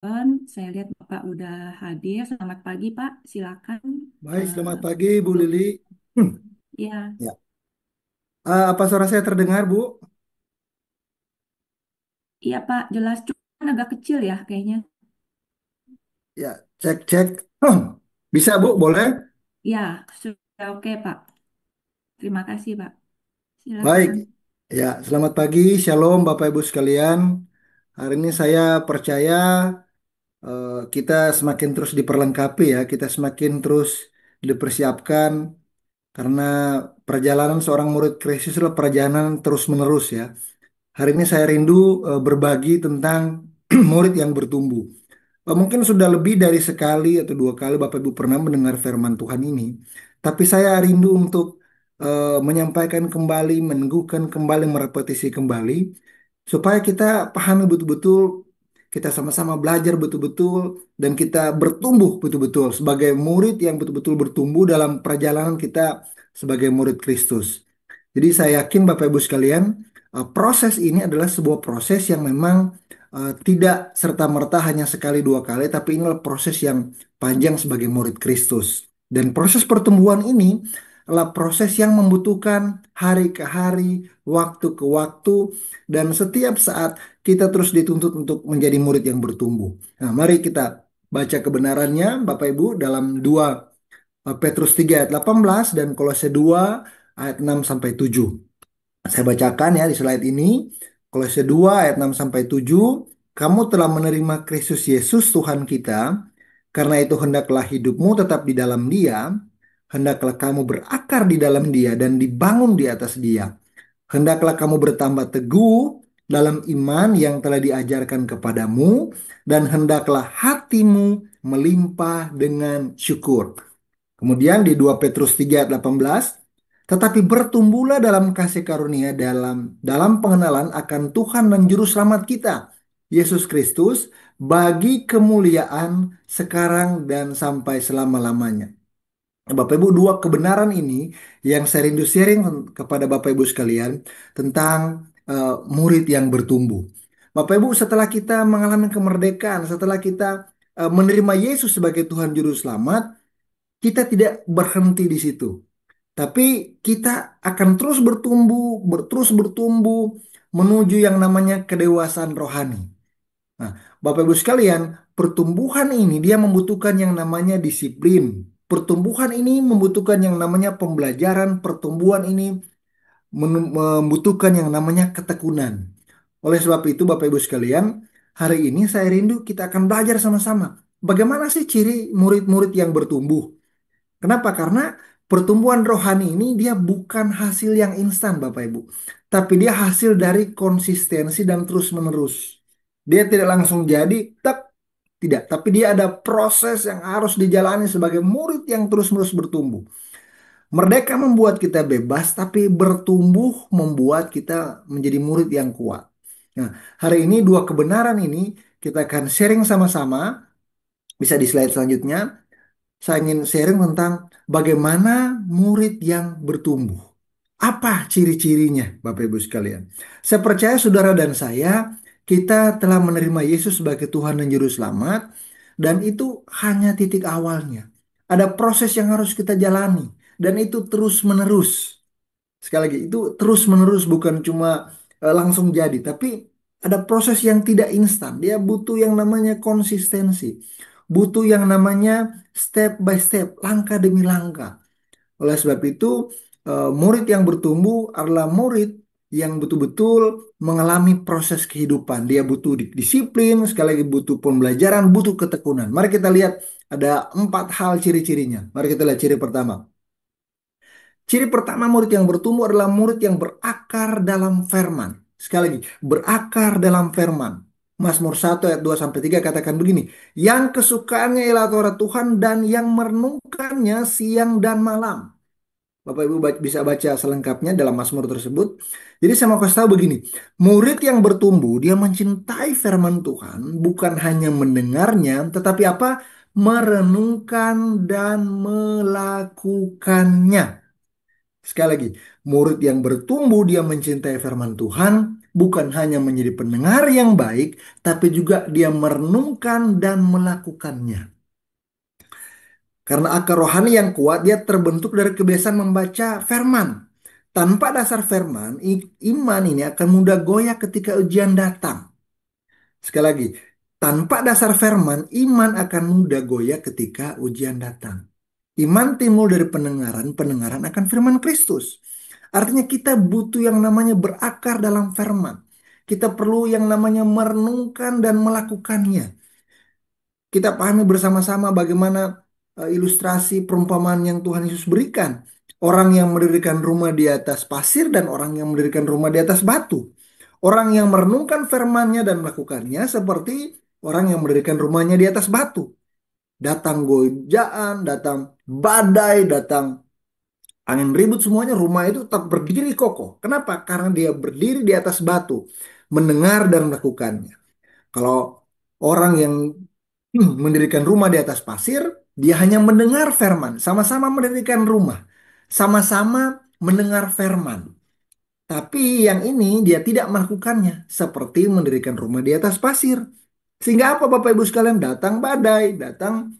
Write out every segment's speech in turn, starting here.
Saya lihat Bapak udah hadir. Selamat pagi, Pak. Silakan. Baik, selamat eh, pagi Bu untuk Lili. Hmm, ya, ya. Apa suara saya terdengar Bu? iya Pak. Jelas cuma agak kecil ya kayaknya. Ya, cek cek. Bisa Bu, boleh? Ya, sudah oke Pak. Terima kasih Pak. Baik. Silakan. Ya, selamat pagi. Shalom Bapak Ibu sekalian. Hari ini saya percaya kita semakin terus diperlengkapi ya, kita semakin terus dipersiapkan karena perjalanan seorang murid Kristus adalah perjalanan terus-menerus ya. Hari ini saya rindu berbagi tentang murid yang bertumbuh. Mungkin sudah lebih dari sekali atau dua kali Bapak Ibu pernah mendengar firman Tuhan ini, tapi saya rindu untuk menyampaikan kembali, meneguhkan kembali, merepetisi kembali, supaya kita pahami betul-betul, kita sama-sama belajar betul-betul, dan kita bertumbuh betul-betul sebagai murid yang betul-betul bertumbuh dalam perjalanan kita sebagai murid Kristus. Jadi saya yakin Bapak Ibu sekalian, proses ini adalah sebuah proses yang memang tidak serta-merta hanya sekali dua kali, tapi inilah proses yang panjang sebagai murid Kristus. Dan proses pertumbuhan ini adalah proses yang membutuhkan hari ke hari, waktu ke waktu, dan setiap saat kita terus dituntut untuk menjadi murid yang bertumbuh. Nah, mari kita baca kebenarannya, Bapak Ibu, dalam 2 Petrus 3 ayat 18 dan Kolose 2 ayat 6 sampai 7. Saya bacakan ya di slide ini. Kolose 2 ayat 6 sampai 7. Kamu telah menerima Kristus Yesus Tuhan kita, karena itu hendaklah hidupmu tetap di dalam Dia, hendaklah kamu berakar di dalam Dia dan dibangun di atas Dia. Hendaklah kamu bertambah teguh dalam iman yang telah diajarkan kepadamu, dan hendaklah hatimu melimpah dengan syukur. Kemudian di 2 Petrus 3 ayat 18, tetapi bertumbuhlah dalam kasih karunia dalam pengenalan akan Tuhan dan juru selamat kita, Yesus Kristus, bagi kemuliaan sekarang dan sampai selama-lamanya. Bapak Ibu, dua kebenaran ini yang saya rindu sharing kepada Bapak Ibu sekalian tentang murid yang bertumbuh. Bapak Ibu, setelah kita mengalami kemerdekaan, setelah kita menerima Yesus sebagai Tuhan Juru Selamat, kita tidak berhenti di situ. Tapi kita akan terus bertumbuh, terus bertumbuh menuju yang namanya kedewasaan rohani. Nah, Bapak Ibu sekalian, pertumbuhan ini dia membutuhkan yang namanya disiplin. Pertumbuhan ini membutuhkan yang namanya pembelajaran. Pertumbuhan ini membutuhkan yang namanya ketekunan. Oleh sebab itu, Bapak Ibu sekalian, hari ini saya rindu kita akan belajar sama-sama. Bagaimana sih ciri murid-murid yang bertumbuh? Kenapa? Karena pertumbuhan rohani ini dia bukan hasil yang instan, Bapak Ibu. Tapi dia hasil dari konsistensi dan terus-menerus. Dia tidak langsung jadi, tak, tidak. Tapi dia ada proses yang harus dijalani sebagai murid yang terus-menerus bertumbuh. Merdeka membuat kita bebas, tapi bertumbuh membuat kita menjadi murid yang kuat. Nah, hari ini dua kebenaran ini kita akan sharing sama-sama. Bisa di slide selanjutnya. Saya ingin sharing tentang bagaimana murid yang bertumbuh. Apa ciri-cirinya, Bapak Ibu sekalian? Saya percaya saudara dan saya, kita telah menerima Yesus sebagai Tuhan dan Juru Selamat, dan itu hanya titik awalnya. Ada proses yang harus kita jalani, dan itu terus-menerus. Sekali lagi, itu terus-menerus bukan cuma langsung jadi, tapi ada proses yang tidak instan. Dia butuh yang namanya konsistensi, butuh yang namanya step by step, langkah demi langkah. Oleh sebab itu, murid yang bertumbuh adalah murid yang betul-betul mengalami proses kehidupan. Dia butuh disiplin, sekali lagi butuh pembelajaran, butuh ketekunan. Mari kita lihat ada 4 hal ciri-cirinya. Mari kita lihat ciri pertama. Ciri pertama murid yang bertumbuh adalah murid yang berakar dalam firman. Sekali lagi, berakar dalam firman. Mazmur 1 ayat 2 sampai 3 katakan begini, yang kesukaannya ialah Taurat Tuhan dan yang merenungkannya siang dan malam. Bapak Ibu bisa baca selengkapnya dalam Mazmur tersebut. Jadi saya mau kasih tahu begini, murid yang bertumbuh dia mencintai firman Tuhan bukan hanya mendengarnya, tetapi apa? Merenungkan dan melakukannya. Sekali lagi, murid yang bertumbuh dia mencintai firman Tuhan, bukan hanya menjadi pendengar yang baik, tapi juga dia merenungkan dan melakukannya. Karena akar rohani yang kuat, dia terbentuk dari kebiasaan membaca firman. Tanpa dasar firman, iman ini akan mudah goyah ketika ujian datang. Sekali lagi, tanpa dasar firman, iman akan mudah goyah ketika ujian datang. Iman timbul dari pendengaran, pendengaran akan firman Kristus. Artinya kita butuh yang namanya berakar dalam firman. Kita perlu yang namanya merenungkan dan melakukannya. Kita pahami bersama-sama bagaimana ilustrasi perumpamaan yang Tuhan Yesus berikan. Orang yang mendirikan rumah di atas pasir dan orang yang mendirikan rumah di atas batu. Orang yang merenungkan firman-Nya dan melakukannya seperti orang yang mendirikan rumahnya di atas batu. Datang gojaan, datang badai, datang angin ribut, semuanya rumah itu tetap berdiri kokoh. Kenapa? Karena dia berdiri di atas batu, mendengar dan melakukannya. Kalau orang yang mendirikan rumah di atas pasir, dia hanya mendengar firman, sama-sama mendirikan rumah, sama-sama mendengar firman. Tapi yang ini dia tidak melakukannya, seperti mendirikan rumah di atas pasir. Sehingga apa Bapak Ibu sekalian? Datang badai, datang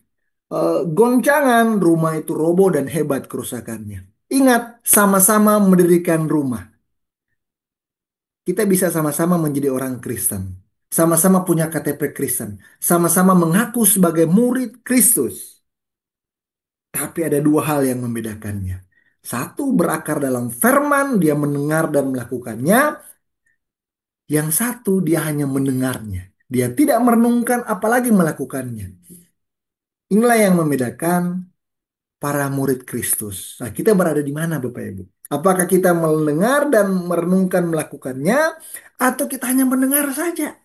goncangan, rumah itu roboh dan hebat kerusakannya. Ingat, sama-sama mendirikan rumah. Kita bisa sama-sama menjadi orang Kristen. Sama-sama punya KTP Kristen. Sama-sama mengaku sebagai murid Kristus. Tapi ada dua hal yang membedakannya. Satu berakar dalam firman, dia mendengar dan melakukannya. Yang satu dia hanya mendengarnya. Dia tidak merenungkan apalagi melakukannya. Inilah yang membedakan para murid Kristus. Nah, kita berada di mana Bapak Ibu? Apakah kita mendengar dan merenungkan melakukannya atau kita hanya mendengar saja?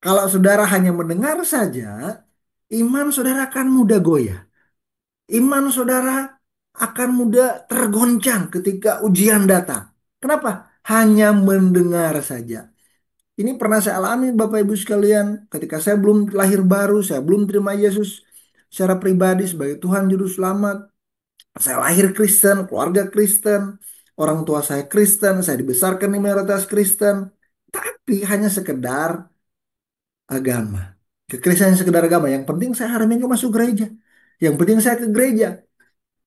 Kalau saudara hanya mendengar saja, iman saudara akan mudah goyah. Iman saudara akan mudah tergoncang ketika ujian datang. Kenapa? Hanya mendengar saja. Ini pernah saya alami Bapak Ibu sekalian. Ketika saya belum lahir baru, saya belum terima Yesus secara pribadi sebagai Tuhan Juru Selamat. Saya lahir Kristen, keluarga Kristen, orang tua saya Kristen, saya dibesarkan di mayoritas Kristen. Tapi hanya sekedar agama. Kekristenan sekedar agama. Yang penting saya hari Minggu masuk gereja. Yang penting saya ke gereja.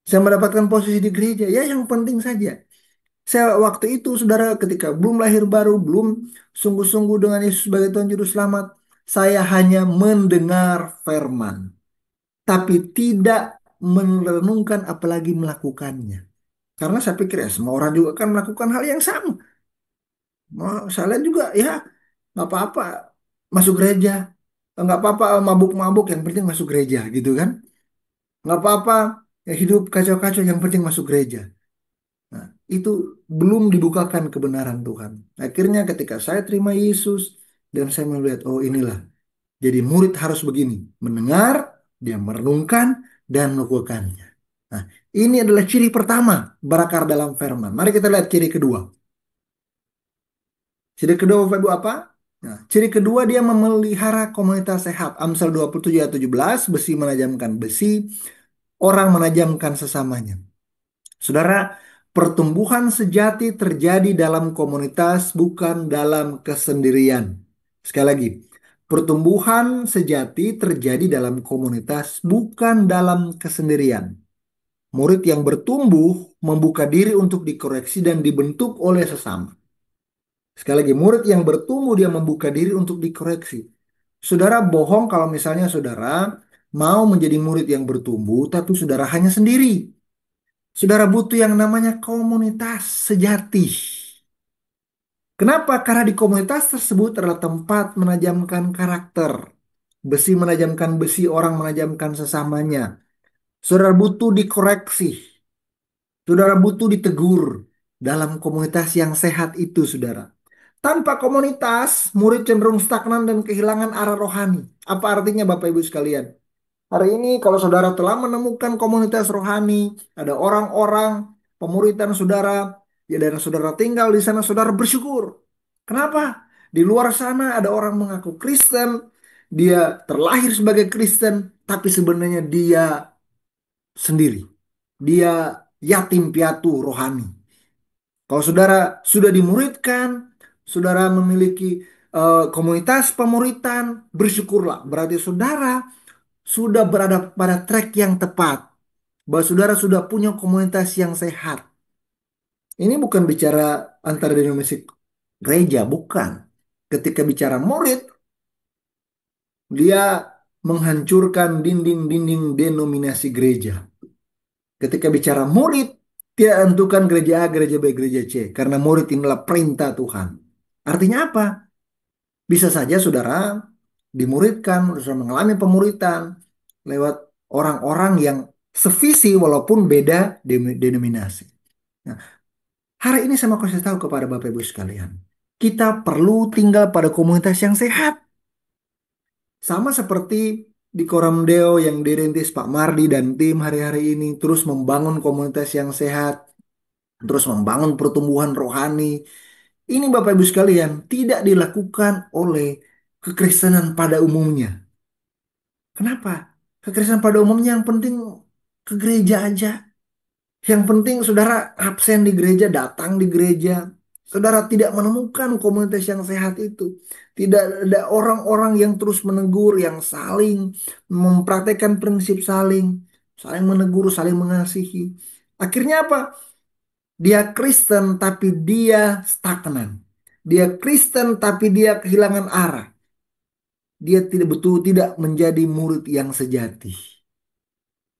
Saya mendapatkan posisi di gereja. Ya yang penting saja. Saya waktu itu saudara ketika belum lahir baru, belum sungguh-sungguh dengan Yesus sebagai Tuhan Juru Selamat. Saya hanya mendengar firman. Tapi tidak merenungkan apalagi melakukannya. Karena saya pikir ya semua orang juga akan melakukan hal yang sama. Saya lihat juga ya nggak apa-apa masuk gereja. Nggak apa-apa mabuk-mabuk yang penting masuk gereja gitu kan. Nggak apa-apa ya hidup kacau-kacau yang penting masuk gereja. Nah, itu belum dibukakan kebenaran Tuhan. Akhirnya ketika saya terima Yesus dan saya melihat oh inilah. Jadi murid harus begini. Mendengar, dia merenungkan dan melakukannya. Nah, ini adalah ciri pertama berakar dalam firman. Mari kita lihat ciri kedua. Ciri kedua Bapak Ibu apa? Nah, ciri kedua dia memelihara komunitas sehat. Amsal 27 ayat 17, besi menajamkan besi, orang menajamkan sesamanya. Saudara, pertumbuhan sejati terjadi dalam komunitas bukan dalam kesendirian. Sekali lagi, pertumbuhan sejati terjadi dalam komunitas bukan dalam kesendirian. Murid yang bertumbuh membuka diri untuk dikoreksi dan dibentuk oleh sesama. Sekali lagi, murid yang bertumbuh dia membuka diri untuk dikoreksi. Saudara bohong kalau misalnya saudara mau menjadi murid yang bertumbuh, tapi saudara hanya sendiri. Saudara butuh yang namanya komunitas sejati. Kenapa? Karena di komunitas tersebut adalah tempat menajamkan karakter. Besi menajamkan besi, orang menajamkan sesamanya. Saudara butuh dikoreksi. Saudara butuh ditegur dalam komunitas yang sehat itu, saudara. Tanpa komunitas, murid cenderung stagnan dan kehilangan arah rohani. Apa artinya Bapak Ibu sekalian? Hari ini kalau saudara telah menemukan komunitas rohani, ada orang-orang pemuritan saudara, ya dan saudara tinggal di sana, saudara bersyukur. Kenapa? Di luar sana ada orang mengaku Kristen, dia terlahir sebagai Kristen, tapi sebenarnya dia sendiri. Dia yatim piatu rohani. Kalau saudara sudah dimuridkan, saudara memiliki komunitas pemuritan, bersyukurlah. Berarti saudara sudah berada pada track yang tepat. Bahwa saudara sudah punya komunitas yang sehat. Ini bukan bicara antar denominasi gereja, bukan. Ketika bicara murid, dia menghancurkan dinding-dinding denominasi gereja. Ketika bicara murid, tidak tentukan gereja A, gereja B, gereja C. Karena murid inilah perintah Tuhan. Artinya apa? Bisa saja saudara dimuridkan, saudara mengalami pemuritan lewat orang-orang yang sevisi walaupun beda denominasi. Nah, hari ini saya mau kasih tahu kepada Bapak Ibu sekalian. Kita perlu tinggal pada komunitas yang sehat. Sama seperti di Koramdeo yang dirintis Pak Mardi dan tim hari-hari ini. Terus membangun komunitas yang sehat. Terus membangun pertumbuhan rohani. Ini Bapak Ibu sekalian tidak dilakukan oleh kekristenan pada umumnya. Kenapa? Kekristenan pada umumnya yang penting ke gereja aja. Yang penting saudara absen di gereja, datang di gereja. Saudara tidak menemukan komunitas yang sehat itu. Tidak ada orang-orang yang terus menegur, yang saling mempraktekkan prinsip saling. Saling menegur, saling mengasihi. Akhirnya apa? Dia Kristen tapi dia stagnan. Dia Kristen tapi dia kehilangan arah. Dia tidak betul tidak menjadi murid yang sejati.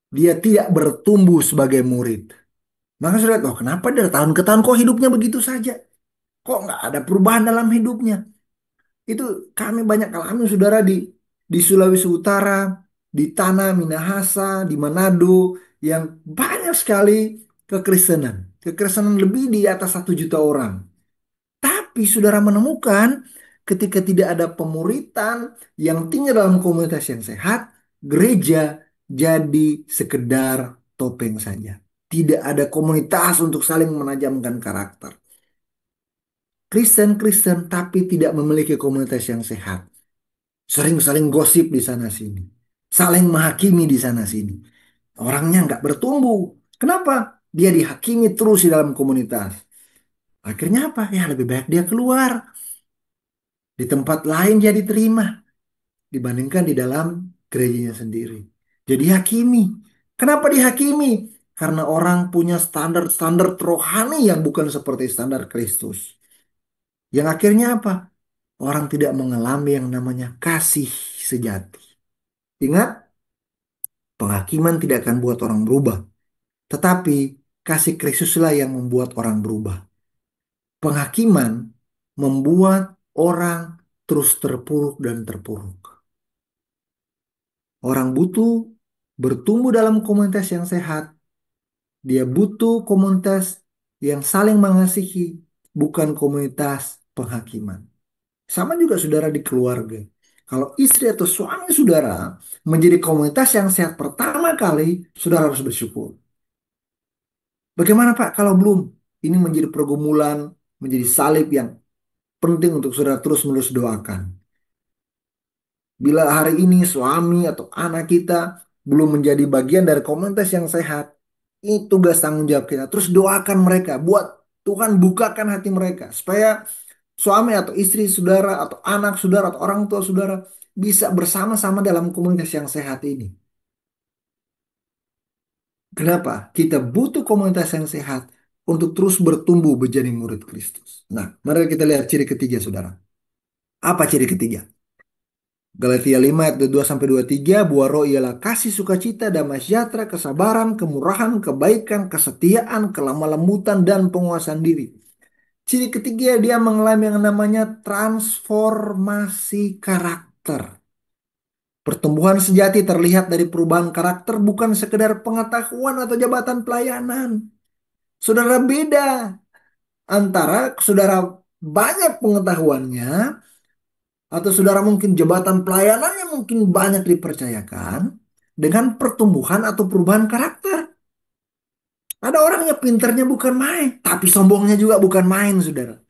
Dia tidak bertumbuh sebagai murid. Maka saya lihat, oh kenapa dari tahun ke tahun kok hidupnya begitu saja? Kok nggak ada perubahan dalam hidupnya? Itu kami banyak alami saudara di Sulawesi Utara, di Tanah Minahasa, di Manado, yang banyak sekali kekristenan. Kekristenan lebih di atas 1 juta orang. Tapi saudara menemukan ketika tidak ada pemuritan yang tinggal dalam komunitas yang sehat, gereja jadi sekedar topeng saja. Tidak ada komunitas untuk saling menajamkan karakter. Kristen-Kristen tapi tidak memiliki komunitas yang sehat. Sering saling gosip di sana sini. Saling menghakimi di sana sini. Orangnya nggak bertumbuh. Kenapa? Dia dihakimi terus di dalam komunitas. Akhirnya apa? Ya lebih baik dia keluar. Di tempat lain dia diterima. Dibandingkan di dalam gerejanya sendiri. Jadi hakimi. Kenapa dihakimi? Karena orang punya standar-standar rohani yang bukan seperti standar Kristus. Yang akhirnya apa? Orang tidak mengalami yang namanya kasih sejati. Ingat, penghakiman tidak akan buat orang berubah. Tetapi kasih Kristuslah yang membuat orang berubah. Penghakiman membuat orang terus terpuruk dan terpuruk. Orang butuh bertumbuh dalam komunitas yang sehat. Dia butuh komunitas yang saling mengasihi, bukan komunitas penghakiman. Sama juga saudara di keluarga. Kalau istri atau suami saudara menjadi komunitas yang sehat pertama kali, saudara harus bersyukur. Bagaimana Pak kalau belum? Ini menjadi pergumulan, menjadi salib yang penting untuk saudara terus-menerus doakan. Bila hari ini suami atau anak kita belum menjadi bagian dari komunitas yang sehat, ini tugas tanggung jawab kita. Terus doakan mereka, buat Tuhan bukakan hati mereka supaya suami atau istri saudara atau anak saudara atau orang tua saudara bisa bersama-sama dalam komunitas yang sehat ini. Kenapa? Kita butuh komunitas yang sehat untuk terus bertumbuh menjadi murid Kristus. Nah, mari kita lihat ciri ketiga, saudara. Apa ciri ketiga? Galatia 5 ayat 2 sampai 23, buah roh ialah kasih sukacita, damai sejahtera, kesabaran, kemurahan, kebaikan, kesetiaan, kelemah lembutan dan penguasaan diri. Ciri ketiga dia mengalami yang namanya transformasi karakter. Pertumbuhan sejati terlihat dari perubahan karakter bukan sekedar pengetahuan atau jabatan pelayanan. Saudara beda antara saudara banyak pengetahuannya atau saudara mungkin jabatan pelayanannya mungkin banyak dipercayakan dengan pertumbuhan atau perubahan karakter. Ada orangnya pinternya bukan main, tapi sombongnya juga bukan main, saudara.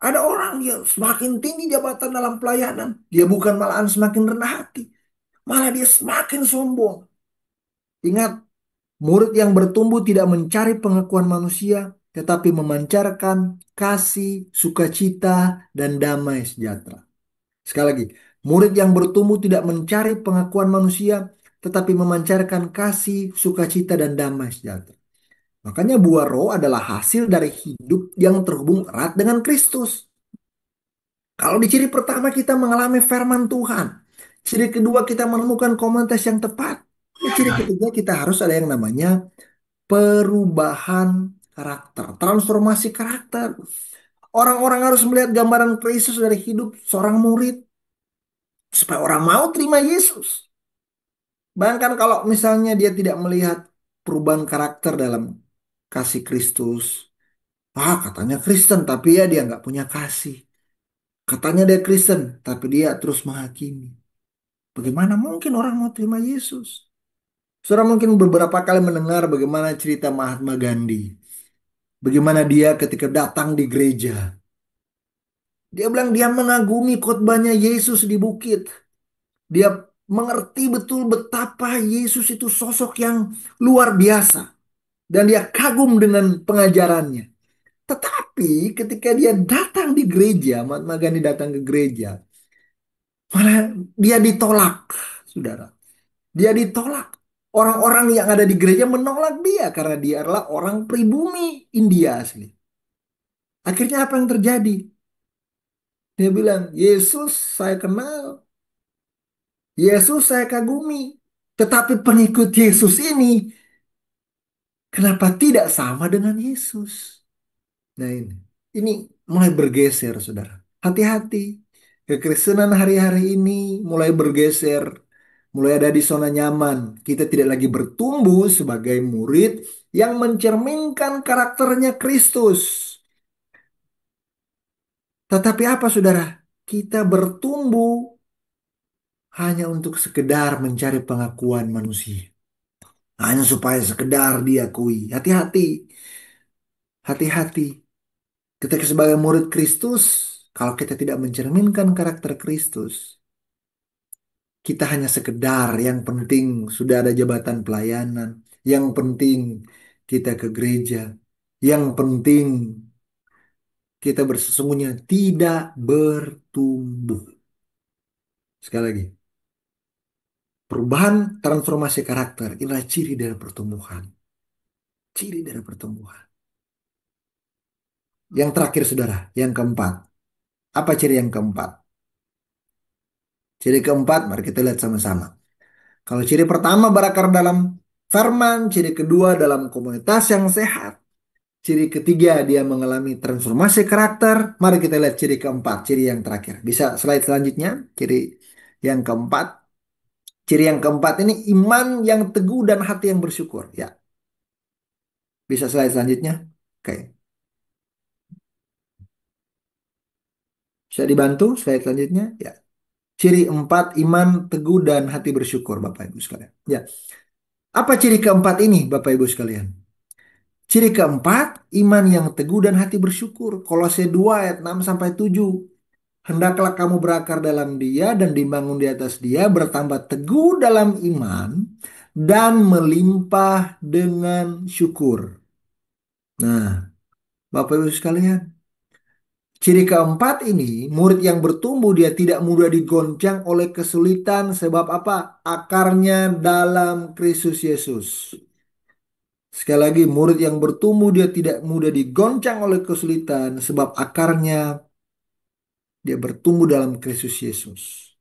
Ada orang yang semakin tinggi jabatan dalam pelayanan, dia bukan malahan semakin rendah hati, malah dia semakin sombong. Ingat, murid yang bertumbuh tidak mencari pengakuan manusia, tetapi memancarkan kasih, sukacita, dan damai sejahtera. Sekali lagi, murid yang bertumbuh tidak mencari pengakuan manusia, tetapi memancarkan kasih, sukacita, dan damai sejahtera. Makanya buah roh adalah hasil dari hidup yang terhubung erat dengan Kristus. Kalau di ciri pertama kita mengalami firman Tuhan. Ciri kedua kita menemukan komunitas yang tepat. Di ciri ketiga kita harus ada yang namanya perubahan karakter, transformasi karakter. Orang-orang harus melihat gambaran Kristus dari hidup seorang murid supaya orang mau terima Yesus. Bahkan kalau misalnya dia tidak melihat perubahan karakter dalam kasih Kristus, katanya Kristen tapi ya dia nggak punya kasih. Katanya dia Kristen tapi dia terus menghakimi. Bagaimana mungkin orang mau terima Yesus? Saudara mungkin beberapa kali mendengar bagaimana cerita Mahatma Gandhi. Bagaimana dia ketika datang di gereja. Dia bilang dia mengagumi khotbahnya Yesus di bukit. Dia mengerti betul betapa Yesus itu sosok yang luar biasa. Dan dia kagum dengan pengajarannya. Tetapi ketika dia datang di gereja, Mahatma Gandhi datang ke gereja, malah dia ditolak, saudara. Dia ditolak. Orang-orang yang ada di gereja menolak dia karena dia adalah orang pribumi India asli. Akhirnya apa yang terjadi? Dia bilang, Yesus saya kenal, Yesus saya kagumi. Tetapi pengikut Yesus ini kenapa tidak sama dengan Yesus? Nah ini mulai bergeser, saudara. Hati-hati. Kekristenan hari-hari ini mulai bergeser, mulai ada di zona nyaman. Kita tidak lagi bertumbuh sebagai murid yang mencerminkan karakternya Kristus. Tetapi apa, saudara? Kita bertumbuh hanya untuk sekedar mencari pengakuan manusia. Hanya supaya sekedar diakui. Hati-hati, hati-hati. Ketika sebagai murid Kristus, kalau kita tidak mencerminkan karakter Kristus, kita hanya sekedar yang penting sudah ada jabatan pelayanan, yang penting kita ke gereja, yang penting kita bersesungguhnya tidak bertumbuh. Sekali lagi, perubahan transformasi karakter inilah ciri dari pertumbuhan. Ciri dari pertumbuhan. Yang terakhir, saudara, yang keempat. Apa ciri yang keempat? Ciri keempat, mari kita lihat sama-sama. Kalau ciri pertama berakar dalam firman, ciri kedua dalam komunitas yang sehat, ciri ketiga dia mengalami transformasi karakter. Mari kita lihat ciri keempat, ciri yang terakhir. Bisa slide selanjutnya, ciri yang keempat. Ciri yang keempat ini iman yang teguh dan hati yang bersyukur. Ya, bisa slide selanjutnya. Oke, bisa dibantu slide selanjutnya. Ya, ciri empat iman teguh dan hati bersyukur, Bapak Ibu sekalian. Ya, apa ciri keempat ini, Bapak Ibu sekalian? Ciri keempat, iman yang teguh dan hati bersyukur. Kolose 2 ayat 6 sampai 7. Hendaklah kamu berakar dalam dia dan dibangun di atas dia, bertambah teguh dalam iman dan melimpah dengan syukur. Nah, Bapak Ibu sekalian, ciri keempat ini, murid yang bertumbuh dia tidak mudah digoncang oleh kesulitan sebab apa? Akarnya dalam Kristus Yesus. Sekali lagi, murid yang bertumbuh dia tidak mudah digoncang oleh kesulitan sebab akarnya dia bertumbuh dalam Kristus Yesus.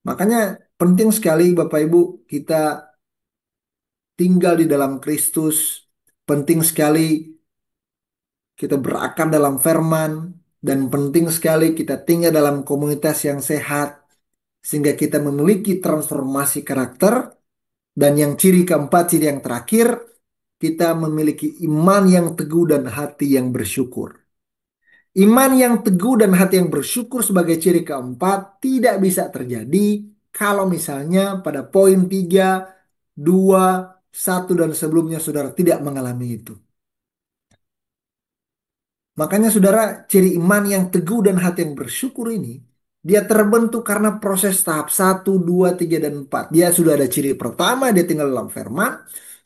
Makanya penting sekali Bapak Ibu kita tinggal di dalam Kristus. Penting sekali kita berakar dalam firman dan penting sekali kita tinggal dalam komunitas yang sehat sehingga kita memiliki transformasi karakter dan yang ciri keempat, ciri yang terakhir kita memiliki iman yang teguh dan hati yang bersyukur. Iman yang teguh dan hati yang bersyukur sebagai ciri keempat tidak bisa terjadi kalau misalnya pada poin 3, 2, 1 dan sebelumnya saudara tidak mengalami itu. Makanya saudara ciri iman yang teguh dan hati yang bersyukur ini dia terbentuk karena proses tahap 1, 2, 3, dan 4. Dia sudah ada ciri pertama, dia tinggal dalam firman.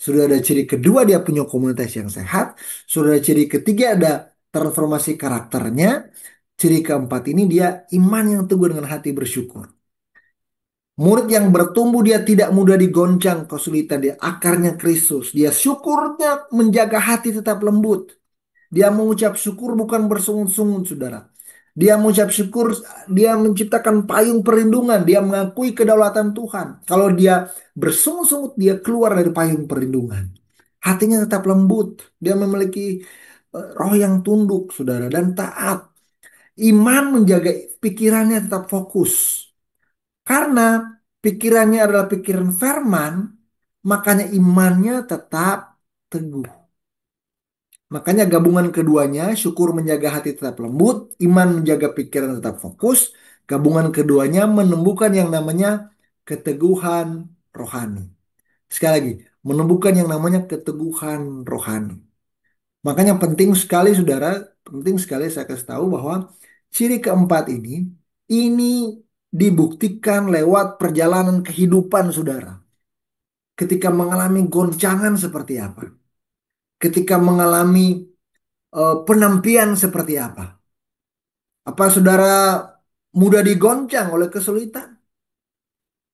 Sudah ada ciri kedua dia punya komunitas yang sehat. Sudah ada ciri ketiga ada transformasi karakternya. Ciri keempat ini dia iman yang teguh dengan hati bersyukur. Murid yang bertumbuh dia tidak mudah digoncang kesulitan dia akarnya Kristus. Dia syukurnya menjaga hati tetap lembut. Dia mengucap syukur bukan bersungut-sungut, saudara. Dia mengucap syukur, dia menciptakan payung perlindungan. Dia mengakui kedaulatan Tuhan. Kalau dia bersungut-sungut, dia keluar dari payung perlindungan. Hatinya tetap lembut. Dia memiliki roh yang tunduk, saudara, dan taat. Iman menjaga pikirannya tetap fokus. Karena pikirannya adalah pikiran firman, makanya imannya tetap teguh. Makanya gabungan keduanya, syukur menjaga hati tetap lembut, iman menjaga pikiran tetap fokus. Gabungan keduanya menumbuhkan yang namanya keteguhan rohani. Sekali lagi, menumbuhkan yang namanya keteguhan rohani. Makanya penting sekali saudara, penting sekali saya kasih tahu bahwa ciri keempat ini dibuktikan lewat perjalanan kehidupan saudara. Ketika mengalami goncangan seperti apa? Ketika mengalami penampian seperti apa? Apa saudara mudah digoncang oleh kesulitan?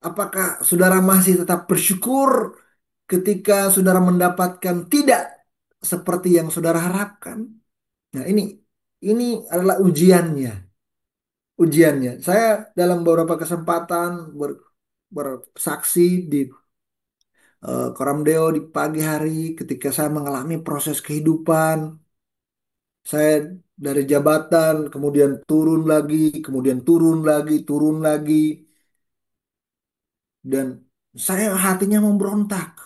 Apakah saudara masih tetap bersyukur ketika saudara mendapatkan tidak seperti yang saudara harapkan? Nah, ini adalah ujiannya. Ujiannya. Saya dalam beberapa kesempatan bersaksi di Koramdeo di pagi hari ketika saya mengalami proses kehidupan. Saya dari jabatan, kemudian turun lagi, kemudian turun lagi, turun lagi. Dan saya hatinya memberontak.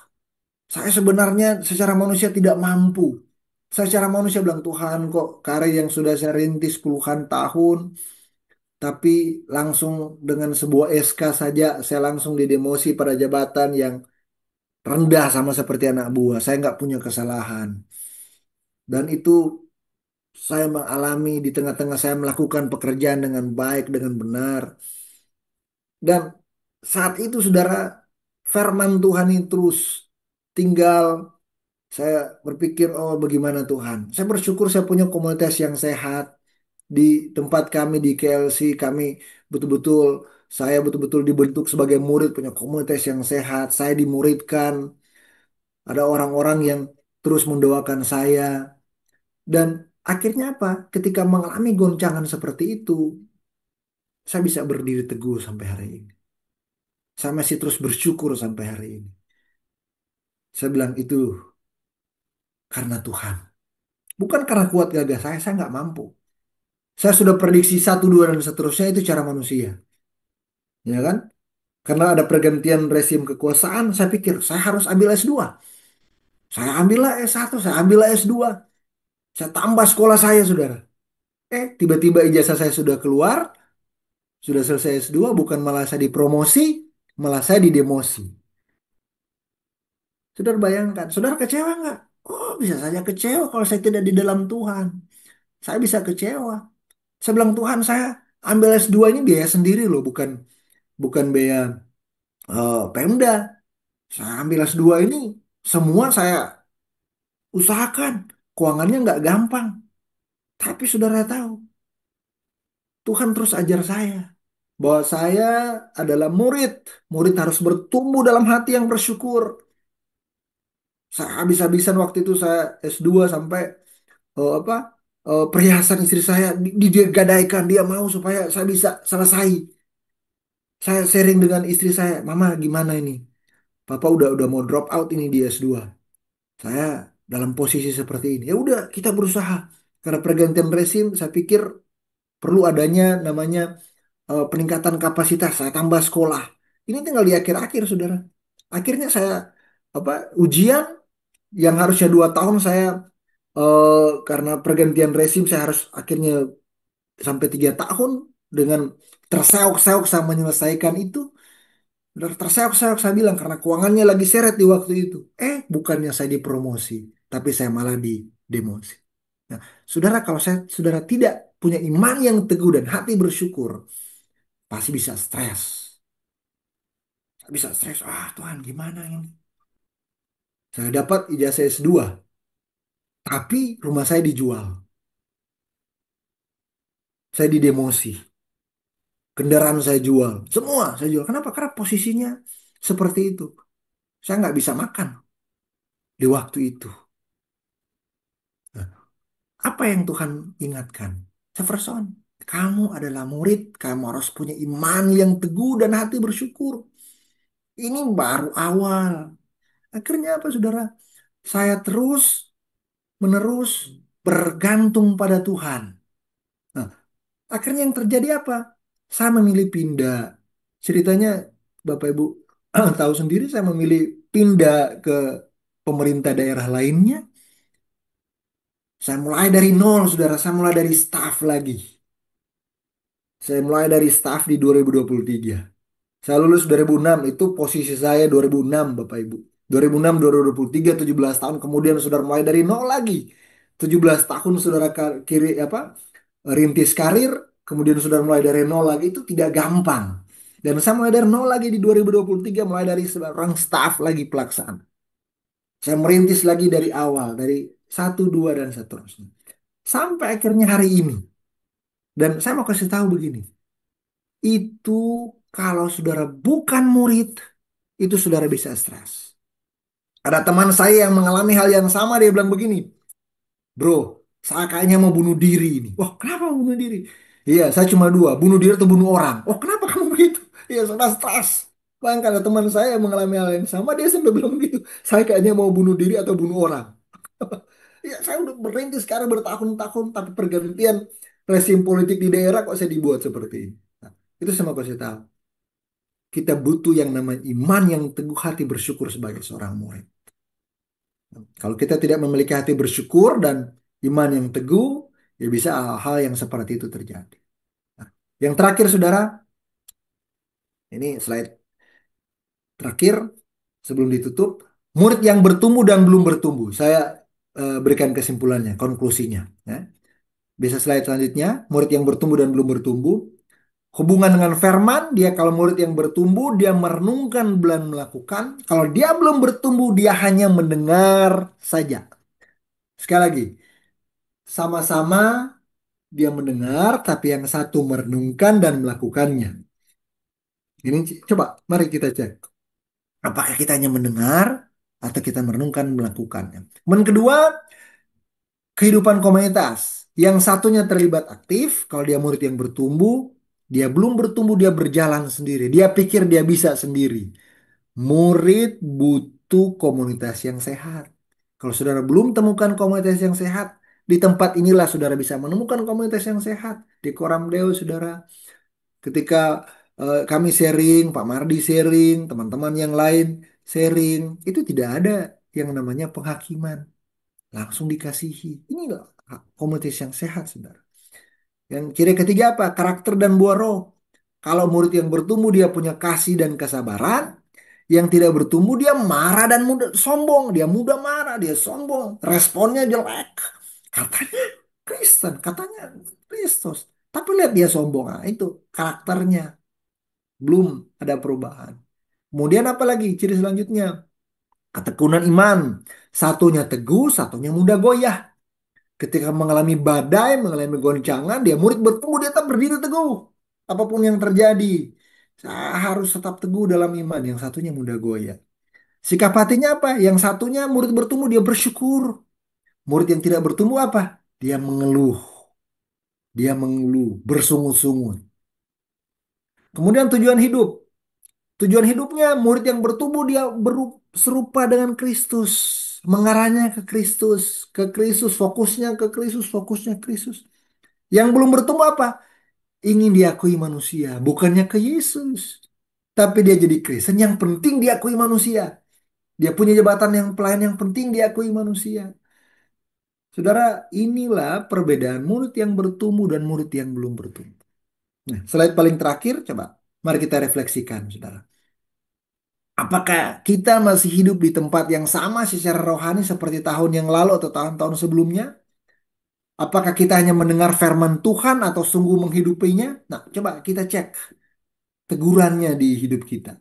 Saya sebenarnya secara manusia tidak mampu. Saya secara manusia bilang, Tuhan kok karir yang sudah saya rintis puluhan tahun, tapi langsung dengan sebuah SK saja, saya langsung didemosi pada jabatan yang rendah sama seperti anak buah. Saya nggak punya kesalahan. Dan itu saya mengalami di tengah-tengah saya melakukan pekerjaan dengan baik, dengan benar. Dan saat itu saudara, firman Tuhan ini terus tinggal saya berpikir, oh bagaimana Tuhan. Saya bersyukur saya punya komunitas yang sehat. Di tempat kami di KLC, kami betul-betul, saya betul-betul dibentuk sebagai murid, punya komunitas yang sehat. Saya dimuridkan, ada orang-orang yang terus mendoakan saya. Dan akhirnya apa? Ketika mengalami goncangan seperti itu, saya bisa berdiri teguh sampai hari ini. Saya masih terus bersyukur sampai hari ini. Saya bilang itu karena Tuhan. Bukan karena kuat gagah saya nggak mampu. Saya sudah prediksi satu, dua, dan seterusnya itu cara manusia. Ya kan? Karena ada pergantian rezim kekuasaan, saya pikir saya harus ambil S2. Saya ambillah S1, saya ambillah S2. Saya tambah sekolah saya, saudara. Tiba-tiba ijazah saya sudah keluar, sudah selesai S2, bukan malah saya dipromosi, malah saya didemosi. Saudara bayangkan, saudara kecewa nggak? Oh, bisa saja kecewa kalau saya tidak di dalam Tuhan. Saya bisa kecewa. Saya bilang, Tuhan, saya ambil S2 ini biaya sendiri loh, bukan bukan biaya Pemda. Saya ambil S2 ini, semua saya usahakan. Keuangannya nggak gampang. Tapi saudara tahu, Tuhan terus ajar saya bahwa saya adalah murid. Murid harus bertumbuh dalam hati yang bersyukur. Saya habis-habisan waktu itu saya S2 sampai apa perhiasan istri saya digadaikan. Dia mau supaya saya bisa selesai. Saya sharing dengan istri saya, Mama gimana ini? Papa udah mau drop out ini di S2. Saya dalam posisi seperti ini. Ya udah kita berusaha. Karena pergantian rezim, saya pikir perlu adanya namanya peningkatan kapasitas. Saya tambah sekolah. Ini tinggal di akhir-akhir, saudara. Akhirnya saya apa ujian yang harusnya 2 tahun saya karena pergantian rezim saya harus akhirnya sampai 3 tahun dengan terseok-seok saya menyelesaikan itu. Udah terseok-seok saya bilang karena keuangannya lagi seret di waktu itu. Bukannya saya dipromosi, tapi saya malah di demosi. Nah, saudara kalau saudara tidak punya iman yang teguh dan hati bersyukur, pasti bisa stres. Bisa stres, Tuhan gimana ini? Saya dapat ijazah S2, tapi rumah saya dijual. Saya didemosi. Kendaraan saya jual. Semua saya jual. Kenapa? Karena posisinya seperti itu. Saya nggak bisa makan di waktu itu. Nah, apa yang Tuhan ingatkan? Jefferson, kamu adalah murid, kamu harus punya iman yang teguh dan hati bersyukur. Ini baru awal. Akhirnya apa, saudara? Saya terus menerus bergantung pada Tuhan. Nah, akhirnya yang terjadi apa? Saya memilih pindah. Ceritanya Bapak Ibu tahu sendiri, saya memilih pindah ke pemerintah daerah lainnya. Saya mulai dari nol, saudara. Saya mulai dari staff lagi. Saya mulai dari staff di 2023. Saya lulus 2006, itu posisi saya 2006, Bapak Ibu. 2006, 2023, 17 tahun kemudian saudara mulai dari nol lagi. 17 tahun saudara kiri apa? Rintis karir, kemudian sudah mulai dari nol lagi, itu tidak gampang. Dan saya mulai dari nol lagi di 2023, mulai dari seorang staff lagi pelaksana. Saya merintis lagi dari awal, dari satu, dua, dan seterusnya. Sampai akhirnya hari ini. Dan saya mau kasih tahu begini, itu kalau saudara bukan murid, itu saudara bisa stres. Ada teman saya yang mengalami hal yang sama, dia bilang begini, bro, saya kayaknya mau bunuh diri ini. Wah, kenapa mau bunuh diri? Iya, saya cuma dua, bunuh diri atau bunuh orang. Oh, kenapa kamu begitu? Iya, sudah stres. Bahkan ada teman saya yang mengalami hal yang sama, dia sampai bilang begitu. Saya kayaknya mau bunuh diri atau bunuh orang. Iya, saya udah berhenti sekarang bertahun-tahun, tapi pergantian rezim politik di daerah kok saya dibuat seperti ini. Nah, itu sama kasih tahu. Kita butuh yang namanya iman yang teguh hati bersyukur sebagai seorang murid. Kalau kita tidak memiliki hati bersyukur dan iman yang teguh, ya bisa hal-hal yang seperti itu terjadi. Nah, yang terakhir, saudara, ini slide terakhir sebelum ditutup, murid yang bertumbuh dan belum bertumbuh. Saya berikan kesimpulannya, konklusinya. Ya. Bisa slide selanjutnya, murid yang bertumbuh dan belum bertumbuh. Hubungan dengan firman, dia kalau murid yang bertumbuh, dia merenungkan dan melakukan. Kalau dia belum bertumbuh, dia hanya mendengar saja. Sekali lagi, sama-sama dia mendengar, tapi yang satu merenungkan dan melakukannya. Ini coba, mari kita cek. Apakah kita hanya mendengar atau kita merenungkan dan melakukannya. Kemudian kedua, kehidupan komunitas. Yang satunya terlibat aktif, kalau dia murid yang bertumbuh, dia belum bertumbuh, dia berjalan sendiri. Dia pikir dia bisa sendiri. Murid butuh komunitas yang sehat. Kalau saudara belum temukan komunitas yang sehat, di tempat inilah saudara bisa menemukan komunitas yang sehat. Di Koram Deo, saudara. Ketika kami sharing, Pak Mardi sharing, teman-teman yang lain sharing, itu tidak ada yang namanya penghakiman. Langsung dikasihi. Inilah komunitas yang sehat, saudara. Yang ciri ketiga apa? Karakter dan buah roh. Kalau murid yang bertumbuh dia punya kasih dan kesabaran. Yang tidak bertumbuh dia marah dan mudah sombong. Dia mudah marah, dia sombong. Responnya jelek. Katanya Kristen, katanya Kristus. Tapi lihat dia sombong. Nah, itu karakternya. Belum ada perubahan. Kemudian apa lagi ciri selanjutnya? Ketekunan iman. Satunya teguh, satunya mudah goyah. Ketika mengalami badai, mengalami goncangan, dia murid bertumbuh, dia tetap berdiri teguh. Apapun yang terjadi. Saya harus tetap teguh dalam iman. Yang satunya mudah goyah. Sikap hatinya apa? Yang satunya murid bertumbuh, dia bersyukur. Murid yang tidak bertumbuh apa? Dia mengeluh. Dia mengeluh, bersungut-sungut. Kemudian tujuan hidup. Tujuan hidupnya murid yang bertumbuh dia serupa dengan Kristus, mengarahnya ke Kristus, fokusnya Kristus. Yang belum bertumbuh apa? Ingin diakui manusia, bukannya ke Yesus. Tapi dia jadi Kristen, yang penting diakui manusia. Dia punya jabatan yang pelayan yang penting diakui manusia. Saudara, inilah perbedaan murid yang bertumbuh dan murid yang belum bertumbuh. Nah, slide paling terakhir, coba. Mari kita refleksikan, saudara. Apakah kita masih hidup di tempat yang sama secara rohani seperti tahun yang lalu atau tahun-tahun sebelumnya? Apakah kita hanya mendengar firman Tuhan atau sungguh menghidupinya? Nah, coba kita cek tegurannya di hidup kita.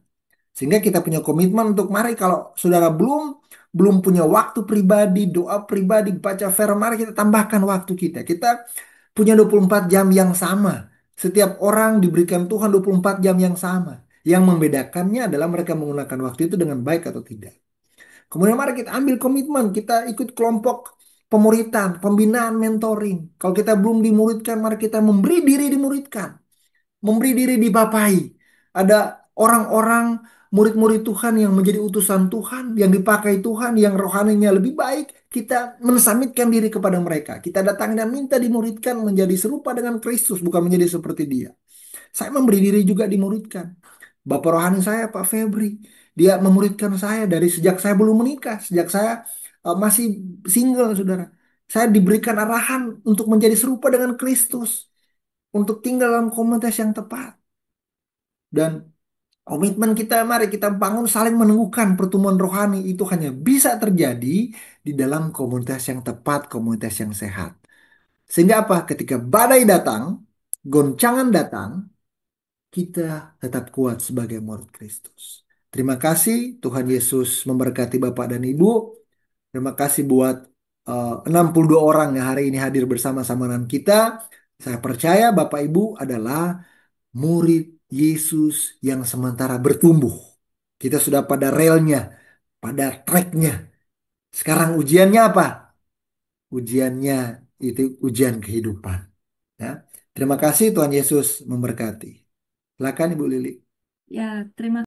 Sehingga kita punya komitmen untuk mari kalau saudara belum belum punya waktu pribadi, doa pribadi, baca firman, mari kita tambahkan waktu kita. Kita punya 24 jam yang sama. Setiap orang diberikan Tuhan 24 jam yang sama. Yang membedakannya adalah mereka menggunakan waktu itu dengan baik atau tidak. Kemudian mari kita ambil komitmen, kita ikut kelompok pemuritan, pembinaan, mentoring. Kalau kita belum dimuridkan, mari kita memberi diri dimuridkan, memberi diri dibapai. Ada orang-orang murid-murid Tuhan yang menjadi utusan Tuhan, yang dipakai Tuhan, yang rohaninya lebih baik. Kita mensamitkan diri kepada mereka. Kita datang dan minta dimuridkan menjadi serupa dengan Kristus, bukan menjadi seperti Dia. Saya memberi diri juga dimuridkan. Bapak rohani saya, Pak Febri, dia memuridkan saya dari sejak saya belum menikah, sejak saya masih single, saudara. Saya diberikan arahan untuk menjadi serupa dengan Kristus, untuk tinggal dalam komunitas yang tepat. Dan komitmen kita, mari kita bangun saling meneguhkan pertumbuhan rohani itu hanya bisa terjadi di dalam komunitas yang tepat, komunitas yang sehat. Sehingga apa? Ketika badai datang, goncangan datang, kita tetap kuat sebagai murid Kristus. Terima kasih, Tuhan Yesus memberkati Bapak dan Ibu. Terima kasih buat 62 orang yang hari ini hadir bersama-sama dengan kita. Saya percaya Bapak Ibu adalah murid Yesus yang sementara bertumbuh. Kita sudah pada relnya, pada tracknya. Sekarang ujiannya apa? Ujiannya itu ujian kehidupan. Ya. Terima kasih, Tuhan Yesus memberkati. Silakan Ibu Lili. Ya, terima